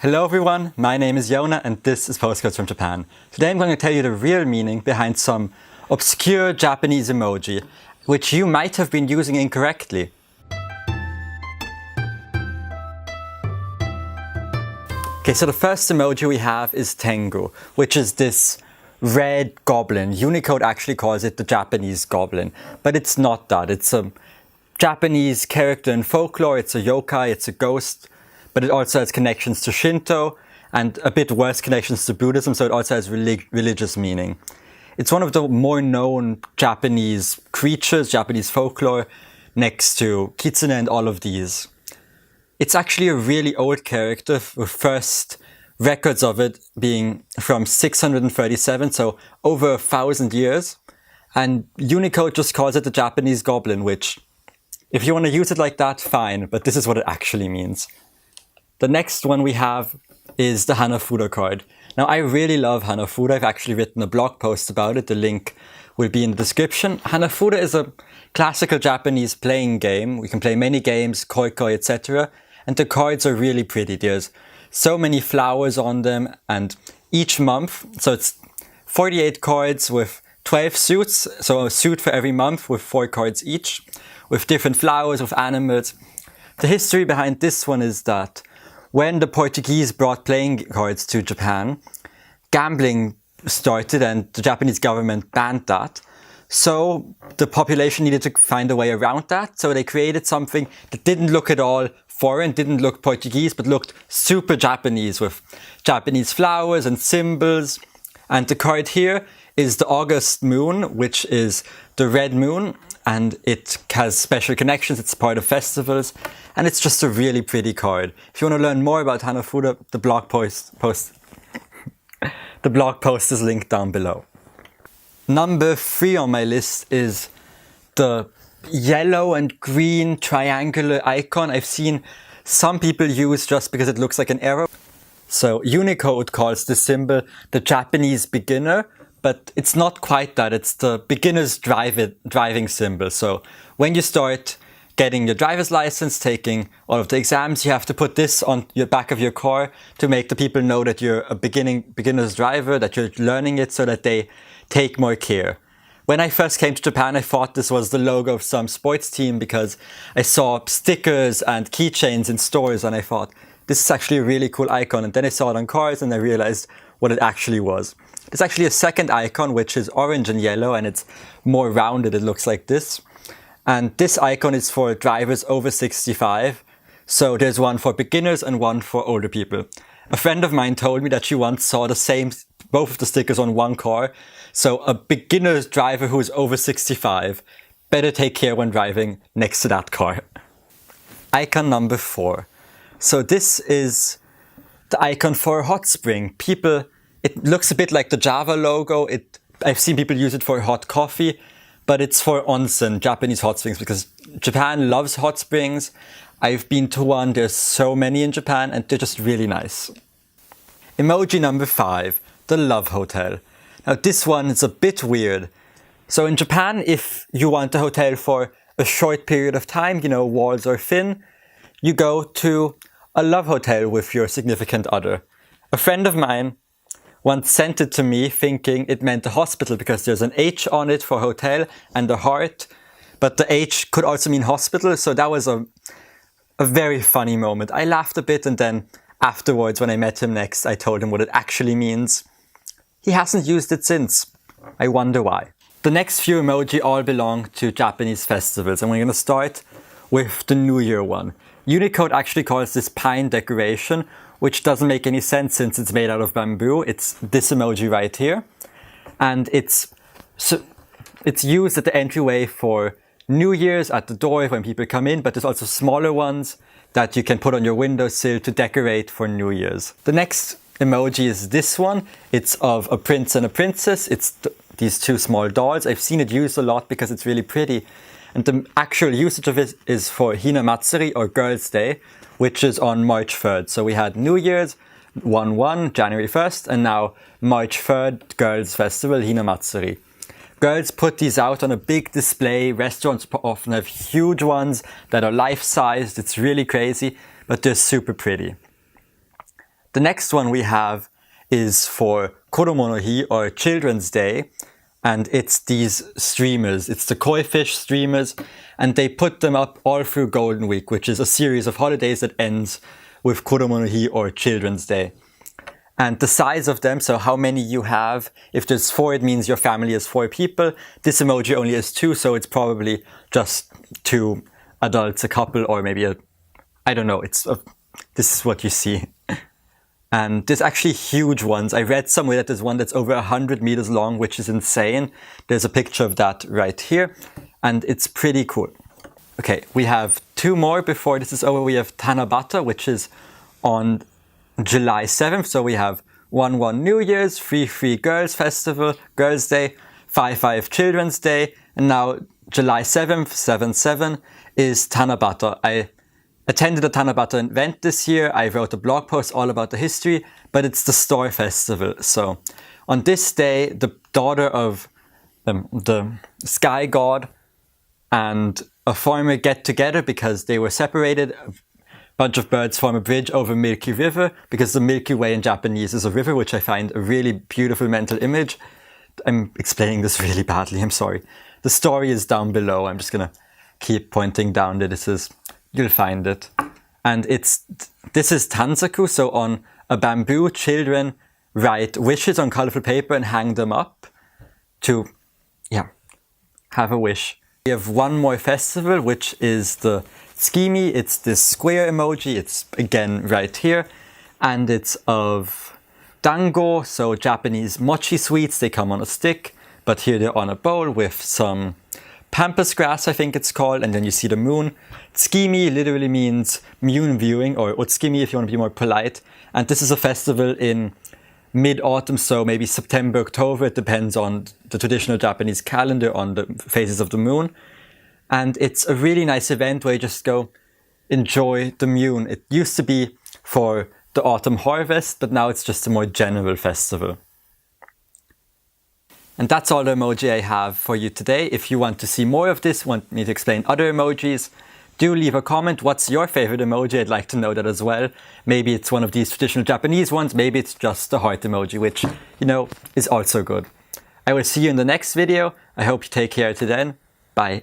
Hello everyone, my name is Yona and this is Postcards from Japan. Today I'm going to tell you the real meaning behind some obscure Japanese emoji, which you might have been using incorrectly. Okay, so the first emoji we have is Tango, which is this red goblin. Unicode actually calls it the Japanese goblin, but it's not that. It's a Japanese character in folklore, it's a yokai, it's a ghost, but it also has connections to Shinto and a bit worse connections to Buddhism, so it also has religious meaning. It's one of the more known Japanese creatures, Japanese folklore, next to Kitsune and all of these. It's actually a really old character, with first records of it being from 637, so over 1,000 years. And Unicode just calls it the Japanese goblin, which, if you want to use it like that, fine, but this is what it actually means. The next one we have is the Hana Fuda card. Now, I really love Hana Fuda. I've actually written a blog post about it. The link will be in the description. Hana Fuda is a classical Japanese playing game. We can play many games, koi-koi, etc. And the cards are really pretty. There's so many flowers on them, and each month, so it's 48 cards with 12 suits, so a suit for every month with 4 cards each, with different flowers, with animals. The history behind this one is that when the Portuguese brought playing cards to Japan, gambling started and the Japanese government banned that. So the population needed to find a way around that. So they created something that didn't look at all foreign, didn't look Portuguese, but looked super Japanese, with Japanese flowers and symbols. And the card here is the August moon, which is the red moon. And it has special connections, it's part of festivals, and it's just a really pretty card. If you want to learn more about Hana Fuda, the blog post is linked down below. Number 3 on my list is the yellow and green triangular icon I've seen some people use just because it looks like an arrow. So Unicode calls this symbol the Japanese beginner, but it's not quite that. It's the beginner's driving symbol. So when you start getting your driver's license, taking all of the exams, you have to put this on your back of your car to make the people know that you're a beginner's driver, that you're learning it, so that they take more care. When I first came to Japan, I thought this was the logo of some sports team because I saw stickers and keychains in stores, and I thought, this is actually a really cool icon. And then I saw it on cars and I realized what it actually was. There's actually a second icon, which is orange and yellow, and it's more rounded. It looks like this. And this icon is for drivers over 65. So there's one for beginners and one for older people. A friend of mine told me that she once saw both of the stickers on one car. So a beginner's driver who is over 65 better take care when driving next to that car. Icon number 4. So this is the icon for a hot spring. It looks a bit like the Java logo. I've seen people use it for hot coffee, but it's for onsen, Japanese hot springs, because Japan loves hot springs. I've been to one, there's so many in Japan, and they're just really nice. Emoji number 5, the love hotel. Now this one is a bit weird. So in Japan, if you want a hotel for a short period of time, walls are thin, you go to a love hotel with your significant other. A friend of mine once sent it to me thinking it meant a hospital because there's an H on it for hotel and a heart, but the H could also mean hospital, so that was a very funny moment. I laughed a bit, and then afterwards when I met him next, I told him what it actually means. He hasn't used it since. I wonder why. The next few emoji all belong to Japanese festivals, and we're going to start with the New Year one. Unicode actually calls this pine decoration, which doesn't make any sense since it's made out of bamboo. It's this emoji right here. And it's used at the entryway for New Year's, at the door when people come in, but there's also smaller ones that you can put on your windowsill to decorate for New Year's. The next emoji is this one. It's of a prince and a princess. It's these two small dolls. I've seen it used a lot because it's really pretty. And the actual usage of it is for Hina Matsuri, or Girls' Day, which is on March 3rd. So we had New Year's, 1/1, January 1st, and now March 3rd, Girls' Festival, Hina Matsuri. Girls put these out on a big display. Restaurants often have huge ones that are life-sized. It's really crazy, but they're super pretty. The next one we have is for Koromo no Hi, or Children's Day, and it's these streamers. It's the koi fish streamers, and they put them up all through Golden Week, which is a series of holidays that ends with Koromo no Hi, or Children's Day. And the size of them, so how many you have, if there's 4, it means your family is 4 people. This emoji only has 2, so it's probably just 2 adults, a couple, or maybe I don't know, this is what you see. And there's actually huge ones. I read somewhere that there's one that's over 100 meters long, which is insane. There's a picture of that right here, and it's pretty cool. Okay, we have 2 more before this is over. We have Tanabata, which is on July 7th. So we have 1-1 New Year's, 3-3 Girls Festival, Girls Day, 5-5 Children's Day, and now July 7th, 7-7 is Tanabata. I attended a Tanabata event this year. I wrote a blog post all about the history, but it's the Store Festival. So on this day, the daughter of the sky god and a farmer get together because they were separated. A bunch of birds form a bridge over Milky River, because the Milky Way in Japanese is a river, which I find a really beautiful mental image. I'm explaining this really badly, I'm sorry. The story is down below. I'm just gonna keep pointing down that you'll find it. And this is Tanzaku, so on a bamboo, children write wishes on colorful paper and hang them up to, have a wish. We have one more festival, which is the Schemee. It's this square emoji. It's again right here, and it's of Tango, so Japanese mochi sweets. They come on a stick, but here they're on a bowl with some pampas grass, I think it's called, and then you see the moon. Schemee literally means moon viewing, or Otsukimi if you want to be more polite. And this is a festival in mid-autumn, so maybe September, October. It depends on the traditional Japanese calendar, on the phases of the moon. And it's a really nice event where you just go enjoy the moon. It used to be for the autumn harvest, but now it's just a more general festival. And that's all the emoji I have for you today. If you want to see more of this, want me to explain other emojis, do leave a comment. What's your favorite emoji? I'd like to know that as well. Maybe it's one of these traditional Japanese ones. Maybe it's just the heart emoji, which, is also good. I will see you in the next video. I hope you take care till then. Bye.